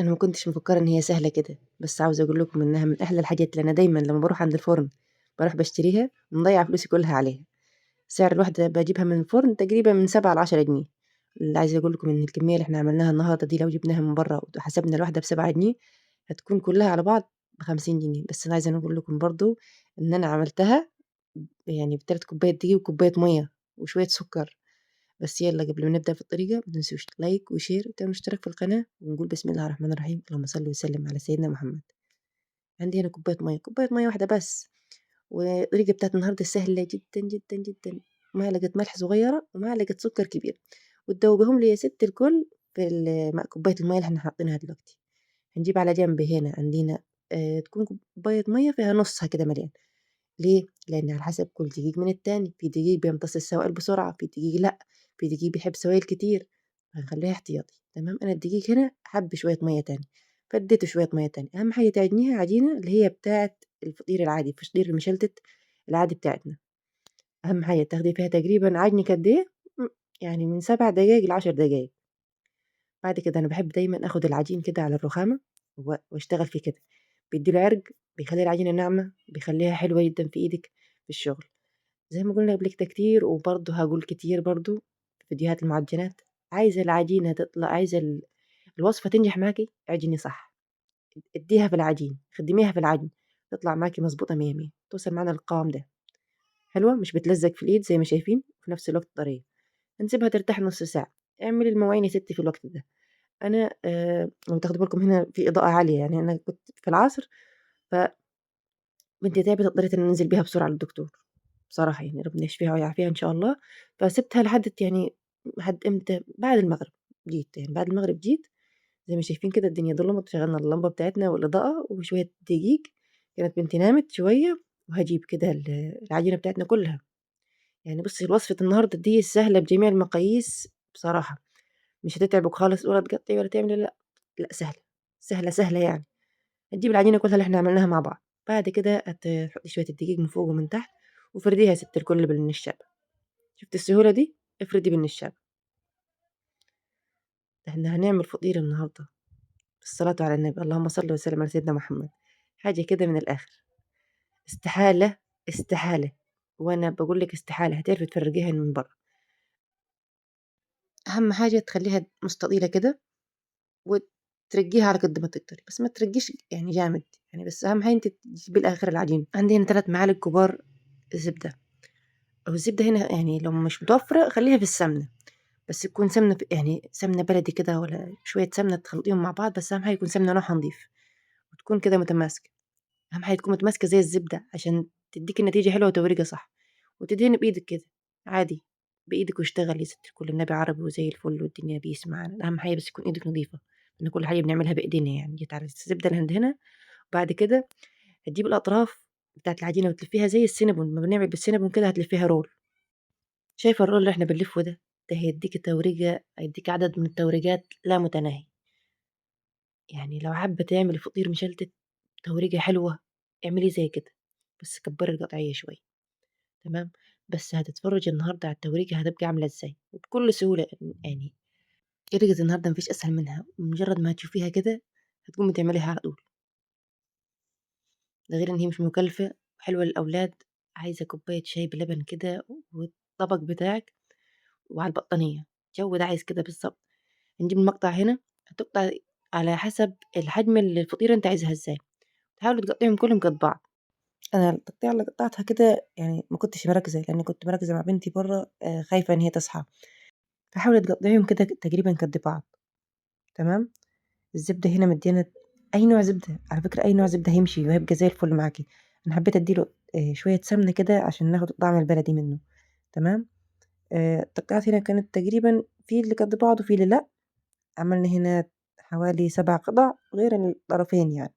أنا ما كنتش مفكّرة إن هي سهلة كده، بس عاوزة أقول لكم إنها من أحلى الحاجات اللي أنا دايمًا لمّا باروح عند الفرن باروح باشتريها ومضيّعة فلوسي كلّها عليها. سعر الواحدة باجيبها من الفرن تقريبًا من 7 ل10 جنيه. اللي عايزة أقول لكم إن الكمية اللي إحنا عملناها النهارده دي لو جبناها من برّه وحسبنا الواحدة ب7 جنيه هتكون كلّها على بعض ب50 جنيه. بس أنا عايزة أقول لكم برضه إن أنا عملتها يعني ب3 كوبايات دقيق وكوباية مَيّة وشوية سكر. بس يالّا قبل ما نبدأ في الطريقة ما تنسوش لايك وشير وتعملوا اشتراك في القناة ونقول بسم الله الرحمن الرحيم، اللهم صل وسلم على سيدنا محمد. عندي هنا كوباية مَيّة واحدة بس. والطريقة بتاعة النهارده سهلة جدًا، جدًا، جدًا. معلقة ملح صغيرة ومعلقة سكر كبيرة، وتدوبيهم لي يا ستي الكل في كوباية المَيّة اللي إحنا حاطينها دلوقتي. هنجيب على جنب هنا عندنا تكون كوباية مَيّة فيها نُصّها كده مليان. ليه؟ لإن على حسب كل دقيق من التاني، في دقيق بيمتص السوائل بسرعة، في دقيق لأ، في دقيق بيحب سوايل كتير، هنخلّيها احتياطي. تمام. أنا الدقيق هنا حَب شوية مَيّة تاني، فاديته شوية مَيّة تاني. أهم حاجة تعجنيها عجينة اللي هي بتاعة الفطير العادي، الفطير المشلتت العادي بتاعتنا. أهم حاجة تاخدي فيها تقريبًا عجن قد إيه، يعني من 7 دقايق ل10 دقايق. بعد كده أنا باحب دايمًا آخد العجين كده على الرخامة واشتغل فيه كده، بيدّي له عرق، بيخلّي العجينة ناعمة، بيخلّيها حلوة جدًا في إيدِك في الشغل. زي ما قُلنا قبل كده كتير وبرضه هاقول كتير برضه في فيديوهات المعجنات، عايزة العجينة تطلع عايزة الوصفة تنجح معاكِ، اعجني صح. ادّيها في العجين، خدّميها في العجن، تطلع معاكِ مضبوطة مِيَّة، مِيَّة، توصل معانا للقوام ده. حلوة، مش بتلزّق في الإيد زي ما شايفين، وفي نفس الوقت طرية. هنسيبها ترتاح نُص ساعة. اعملي المواعين يا ستي في الوقت ده. أنا لو تاخدوا بالكم هنا في إضاءة عالية، يعني أنا كنت في العصر، فبنتي تعبت اضطريت إن أنا أنزل بيها بسرعة للدكتور. بصراحة يعني ربنا يشفيها ويعافيها إن شاء الله. فسِبتها يعني لحد إمتى، بعد المغرب جيت، يعني بعد المغرب جيت زي ما شايفين كده الدنيا ضلمت وشغّلنا اللمبة بتاعتنا والإضاءة وشوية دقيق. كانت بنتي نامت شوية وهاجيب كده العجينة بتاعتنا كلّها. يعني بُصّي وصفة النهارده دي سهلة بجميع المقاييس بصراحة، مش هتتعبِك خالص ولا تقطّعي ولا تعملي لأ. لأ سهلة، سهلة، سهلة يعني. هتجيبي العجينة كلّها اللي إحنا عملناها مع بعض، بعد كده هتحطّي شوية الدقيق من فوق ومن تحت وافرديها يا ستي الكل بالنشابة. شُفتِ السهولة دي؟ افردي بالنشابة. ده إحنا هنعمل فطير النهارده بالصلاة على النبي، اللهم صل وسلم على سيدنا محمد. حاجة كده من الآخر. استحالة، استحالة، وأنا باقول لِك استحالة هتعرفي تفرّجيها من برّه. أهم حاجة تخلّيها مستطيلة كده وترجّيها على قد ما تقدري، بس ما ترجّيش يعني جامد، يعني بس أهم حاجة أنتِ تجيبي الآخر العجينة. عندي هنا 3 معالق كبار زبدة، أو الزبدة هنا يعني لو مش متوفرة خلّيها في السمنة، بس تكون سمنة يعني سمنة بلدي كده والّا شوية سمنة تخلطيهم مع بعض، بس أهم حاجة يكون سمنة نوعها نضيف وتكون كده متماسكة. أهم حاجة تكون متماسكة زي الزبدة عشان تدّيكِ نتيجة حلوة وتوريجة صح. وتدهني بإيدِك كده عادي، بإيدِك واشتغلي يا ستي الكل، النبي عربي وزي الفل والدنيا بيس معانا. أهم حاجة بس تكون إيدِك نضيفة، لإن كل حاجة بنعملها بإيدينا يعني. جيت على الزبدة اللي هندهنها، وبعد كده هتجيبي الأطراف بتاعة العجينة وتلفيها زي السينابون، ما بنعمل بالسينابون كده هتلفيها رول. شايفة الرول اللي إحنا بنلفه ده، ده هيديكِ توريجة، هيديكِ عدد من التوريجات لا متناهي. يعني لو حابة تعملي فطير مشلتت توريجة حلوة اعمليه زي كده، بس كبّري القطعية شوية. تمام. بس هتتفرّجي النهارده على التوريجة هتبقى عاملة إزاي، وبكل سهولة يعني. طريقة النهارده ما فيش أسهل منها، مجرّد ما هتشوفيها كده هتقومي تعمليها على طول. ده غير إن هي مش مكلفة وحلوة للأولاد. عايزة كوباية شاي بلبن كده والطبق بتاعِك وعلى البطانية، الجو ده عايز كده بالضبط. هنجيب المقطع هنا، هتقطعي على حسب الحجم الفطيرة أنتِ عايزاها إزاي، تحاولي تقطّعيهم كلّهم قد بعض. أنا التقطيعة اللي قطّعتها كده يعني ما كنتش مركّزة، لإنّي كنت مركّزة مع بنتي برّه خايفة إن هي تصحى. فحاولي تقطّعيهم كده تقريبًا قد بعض. تمام. الزبدة هنا مديانة أي نوع زبدة، على فكرة أي نوع زبدة هيمشي وهيبقى زي الفل معاكِ. أنا حبيت أدّي له شوية سمنة كده عشان ناخد الطعم البلدي منه. تمام. التقطيعات هنا كانت تقريبًا في اللي قد بعض وفي اللي لأ. عملنا هنا حوالي 7 قطع غير الطرفين يعني.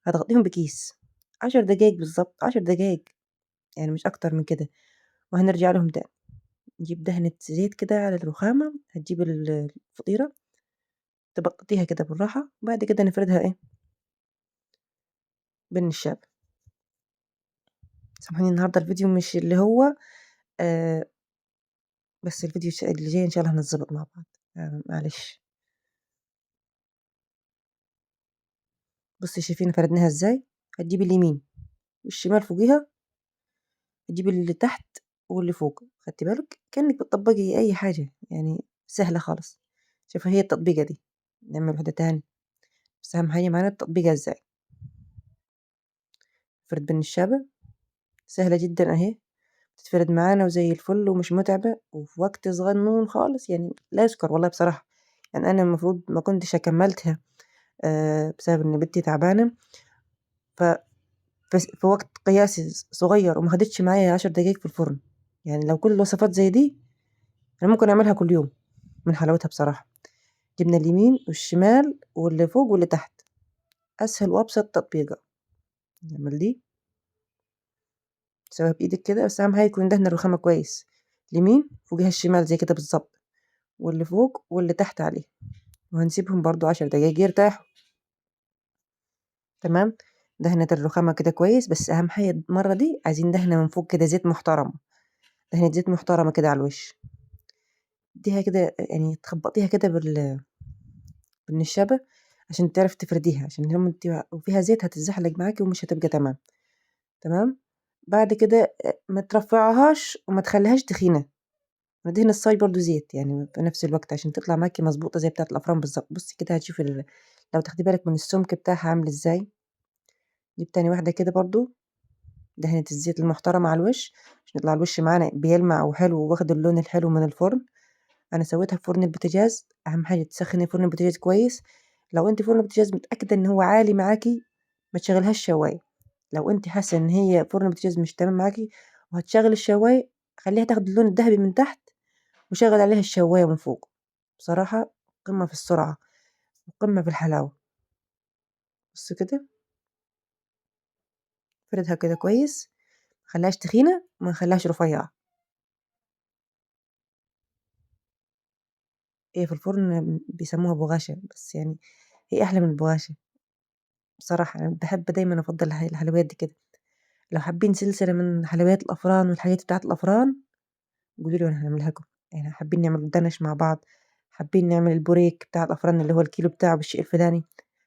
هتغطيهم بكيس 10 دقايق بالضبط، 10 دقايق، يعني مش أكتر من كده. وهنرجع لهم تاني. نجيب دهنة زيت كده على الرخامة، هتجيبي الفطيرة تبططيها كده بالراحة، وبعد كده نفردها إيه، بالنشابة. سامحوني النهارده الفيديو مش اللي هو آآ بس الفيديو اللي جاي إن شاء الله هنتضبط مع بعض. معلش. بصي شايفين فردناها ازاي؟ هتجيبي اليمين والشمال فوقيها، هتجيبي اللي تحت واللي فوق، خدتي بالك كأنك بتطبقي اي حاجة يعني، سهلة خالص. شوفي هي التطبيقة دي، نعمل واحدة تاني، بس اهم حاجة معانا التطبيقة ازاي. فرد بالنشابة سهلة جدا اهي، تتفرد معانا وزي الفل ومش متعبة وفي وقت صغنون خالص يعني، لا يذكر والله بصراحة. يعني أنا المفروض ما كنتش كملتها بسبب إن بنتي تعبانة، ف في وقت قياسي صغير وما خدتش معايا 10 دقايق في الفرن. يعني لو كل الوصفات زي دي أنا ممكن أعملها كل يوم من حلاوتها بصراحة. جبنا اليمين والشمال واللي فوق واللي تحت، أسهل وأبسط تطبيقة. نعمل دي تسويها بإيدك كده، بس أهم حاجة يكون دهن الرخامة كويس، اليمين فوقها الشمال زي كده بالظبط، واللي فوق واللي تحت عليه، وهنسيبهم برضو 10 دقايق يرتاحوا. تمام. دهنة الرخامة كده كويس، بس أهم حاجة المرة دي عايزين دهنة من فوق كده زيت محترمة، دهنة زيت محترمة كده على الوش. اديها كده يعني تخبطيها كده بالنشابة عشان تعرف تفرديها، عشان لما وفيها زيت هتتزحلق معاكي ومش هتبقى تمام. تمام. بعد كده ما ترفعهاش وما تخليهاش تخينة، ندهن الصاج برضو زيت يعني في نفس الوقت عشان تطلع معاكي مظبوطة زي بتاعة الأفران بالظبط. بصي كده هتشوفي لو تاخدي بالك من السمك بتاعها عامل ازاي. جبت تاني واحدة كده برضو، دهنة الزيت المحترمة على الوش عشان يطلع الوش معانا بيلمع وحلو واخد اللون الحلو من الفرن. انا سويتها في فرن البوتاجاز، اهم حاجة تسخني فرن البوتاجاز كويس. لو انت فرن البوتاجاز متأكدة ان هو عالي معاكي ما تشغلهاش شواية. لو انت حاسة ان هي فرن البوتاجاز مش تمام معاكي وهتشغل الشواية، خليها تاخد اللون الذهبي من تحت وشغل عليها الشواية من فوق. بصراحة قمة في السرعة وقمة في الحلاوة. بص كده، فردها كده كويس، مخليهاش تخينة وما نخليهاش رفيعة. هي في الفرن بيسموها بغاشة، بس يعني هي أحلى من البغاشة بصراحة. أنا بحب دايما أفضل الحلويات دي كده. لو حابين سلسلة من حلويات الأفران والحاجات بتاعة الأفران قولوا لي وأنا هنعملها لكم. يعني حابين نعمل الدنش مع بعض، حابين نعمل البوريك بتاع الأفران اللي هو الكيلو بتاعه بالشيء الفلاني،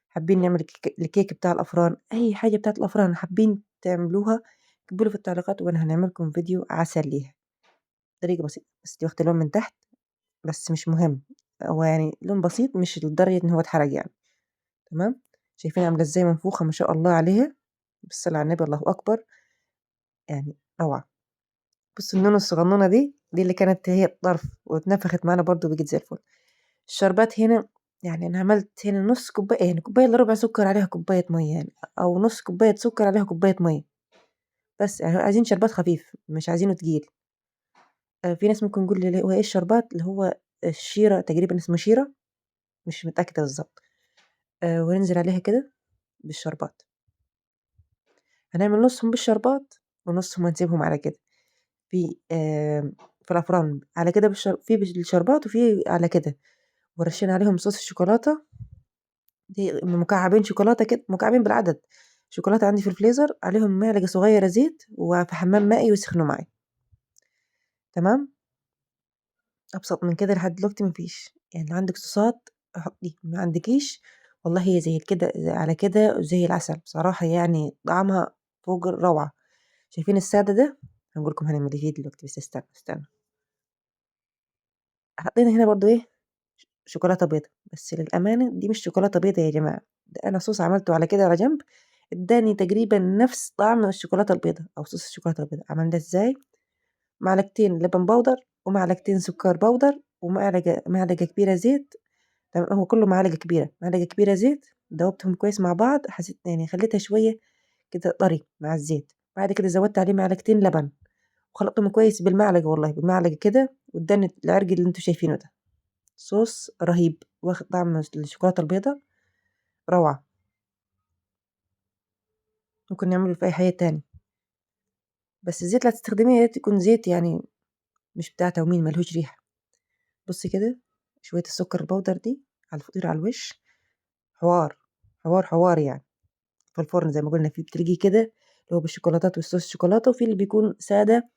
حابين نعمل الكيك بتاع الأفران، أي حاجة بتاعة الأفران حابين تعملوها اكتبوا لي في التعليقات وأنا هنعملكم فيديو عسل ليها. طريقة بسيطة، بس دي واخدة لون من تحت بس مش مهم، هو يعني لون بسيط مش لدرجة إن هو اتحرق يعني. تمام. شايفين عاملة ازاي منفوخة ما شاء الله عليها، بالصلاة على النبي الله أكبر، يعني روعة. بصوا النونو الصغنونة دي اللي كانت هي الطرف واتنفخت معانا برضو بقت زي الفل. الشربات هنا يعني أنا عملت هنا نص كوباية، يعني كوباية إلا ربع سكر عليها كوباية مية يعني، أو نص كوباية سكر عليها كوباية مية، بس يعني عايزين شربات خفيف مش عايزينه تقيل. في ناس ممكن نقول لي هو ايه الشربات اللي هو الشيرة، تقريبا اسمه شيرة، مش متأكدة بالظبط. وننزل عليها كده بالشربات، هنعمل نصهم بالشربات ونصهم هنسيبهم على كده في الأفران على كده في بالشربات وفي على كده، ورشين عليهم صوص الشوكولاتة دي مكعبين شوكولاتة كده، مكعبين بالعدد شوكولاتة عندي في الفريزر، عليهم معلقة صغيرة زيت وفي حمام مائي ويسخنوا معي. تمام. أبسط من كده لحد دلوقتي مفيش. يعني لو عندك صوصات حطي، ما عندكيش والله هي زي كده على كده زي العسل بصراحة، يعني طعمها فوق الروعة. شايفين السادة ده؟ هنقول لكم هنعمل ايه دلوقتي، بس استنى. حطينا هنا برضو ايه، شوكولاتة بيضة، بس للأمانة دي مش شوكولاتة بيضة يا جماعة، ده أنا صوص عملته على كده على جنب اداني تقريبا نفس طعم الشوكولاتة البيضة أو صوص الشوكولاتة البيضة. عملنا ازاي؟ معلقتين لبن بودر ومعلقتين سكر بودر معلقة كبيرة زيت. تمام، هو كله معلقة كبيرة زيت، دوبتهم كويس مع بعض، حسيت يعني خليتها شوية كده طري مع الزيت. بعد كده زودت عليه معلقتين لبن وخلطتهم كويس بالمعلقة، والله بالمعلقة كده، واداني العرق اللي انتوا شايفينه ده. صوص رهيب واخد طعم الشوكولاتة البيضاء، روعة. ممكن نعمله في أي حاجة تاني، بس الزيت لا تستخدميه يكون زيت يعني مش بتاع تومين ملهوش ريحة. بصي كده شوية السكر البودر دي على الفطير على الوش، حوار حوار يعني. في الفرن زي ما قلنا في بتلقيه كده اللي هو بالشوكولاتات والصوص الشوكولاتة، وفي اللي بيكون سادة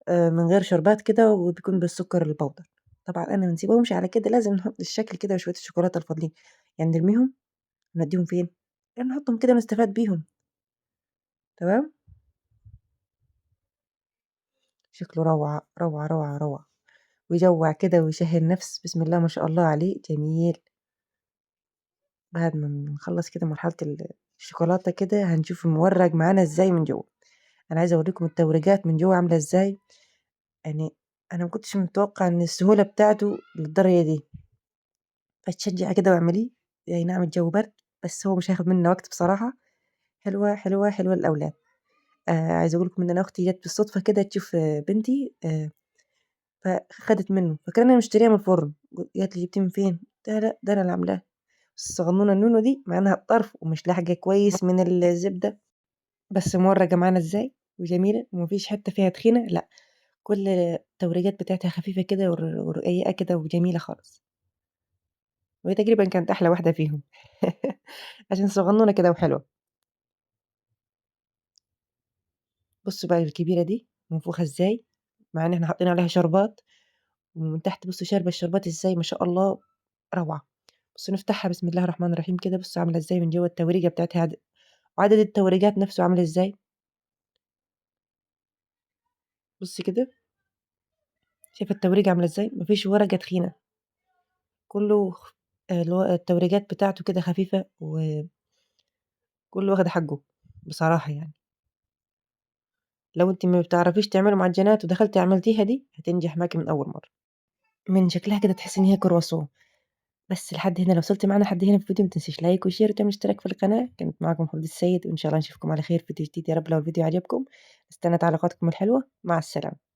من غير شربات كده وبيكون بالسكر البودر. طبعا أنا منسيبهمش على كده، لازم نحط الشكل كده وشوية الشوكولاتة الفاضلين، يعني نرميهم نديهم فين نحطهم كده ونستفاد بيهم. تمام. شكله روعة روعة روعة روعة، ويجوع كده ويشهي النفس، بسم الله ما شاء الله عليه جميل. بعد ما نخلص كده مرحلة الشوكولاتة كده هنشوف المورق معانا ازاي من جوه. انا عايزة اوريكم التوريجات من جوه عاملة ازاي. يعني انا ما كنتش متوقع ان السهولة بتاعته للدرجة دي. فتشجع كده واعمليه. يعني نعم الجو برد، بس هو مش هياخد منا وقت بصراحة. حلوة حلوة حلوة للأولاد. عايزة أقول لكم إن أنا أختي جت بالصدفة كده تشوف بنتي، فخدت منه، فكان مشتريها من الفرن. قالت لي جبتيه من فين؟ قلت لها لا ده أنا اللي عاملاه. الصغنونة النونو دي مع إنها الطرف ومش لاحقة كويس من الزبدة، بس مورقة معانا إزاي وجميلة ومفيش حتة فيها تخينة، لا، كل التوريجات بتاعتها خفيفة كده ورقيقة كده وجميلة خالص. وهي تقريبا كانت أحلى واحدة فيهم عشان صغنونة كده وحلوة. بصوا بقى الكبيرة دي منفوخة ازاي، مع ان احنا حاطين عليها شربات، ومن تحت بصوا شاربة الشربات ازاي ما شاء الله. روعة. بصوا نفتحها بسم الله الرحمن الرحيم كده، بصوا عاملة ازاي من جوه التوريجة بتاعتها وعدد التوريجات نفسه عامل ازاي. بصي كده، شايفة التوريجة عاملة ازاي، مفيش ورقة تخينة، كله اللي هو التوريجات بتاعته كده خفيفة، وكله واخد حقه بصراحة يعني. لو انت ما بتعرفيش تعملي معجنات ودخلتي عملتيها دي هتنجح معاكي من اول مرة. من شكلها كده تحسي ان هي كرواسون. بس لحد هنا، لو وصلت معنا لحد هنا في الفيديو متنسيش لايك وشير وتعمل اشتراك في القناة. كانت معكم خالد السيد، وإن شاء الله نشوفكم على خير في فيديو جديد. يا رب لو الفيديو عجبكم استنى تعليقاتكم الحلوة. مع السلامة.